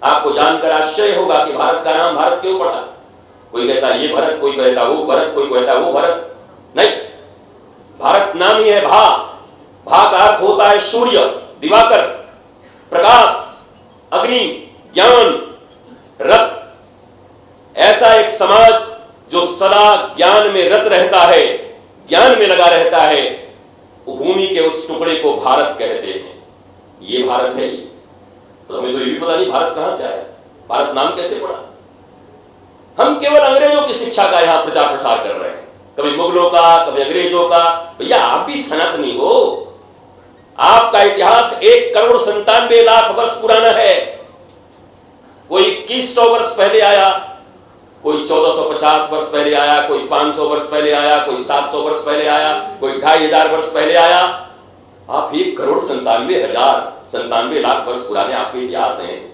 आपको जानकर आश्चर्य होगा कि भारत का नाम भारत क्यों पड़ा। कोई कहता ये भरत, कोई कहता वो भरत, कोई कहता वो भरत। नहीं, भारत नाम ही है भा। भा का अर्थ होता है सूर्य, दिवाकर, प्रकाश, अग्नि, ज्ञान, रत। ऐसा एक समाज जो सदा ज्ञान में रत रहता है, ज्ञान में लगा रहता है, भूमि के उस टुकड़े को भारत कहते हैं। ये भारत है। तो हमें तो ये भी पता नहीं भारत कहां से आया, भारत नाम कैसे पड़ा। हम केवल अंग्रेजों की शिक्षा का यहां प्रचार प्रसार कर रहे हैं, कभी मुगलों का, कभी अंग्रेजों का। भैया आप भी सनातनी हो, आपका इतिहास 1,97,00,000 वर्ष पुराना है। कोई 2100 वर्ष पहले आया, कोई 1450 वर्ष पहले आया, कोई 500 वर्ष पहले आया, कोई 700 वर्ष पहले आया, कोई 2500 वर्ष पहले आया। आप 1,97,000 वर्ष पुराने आपके इतिहास हैं।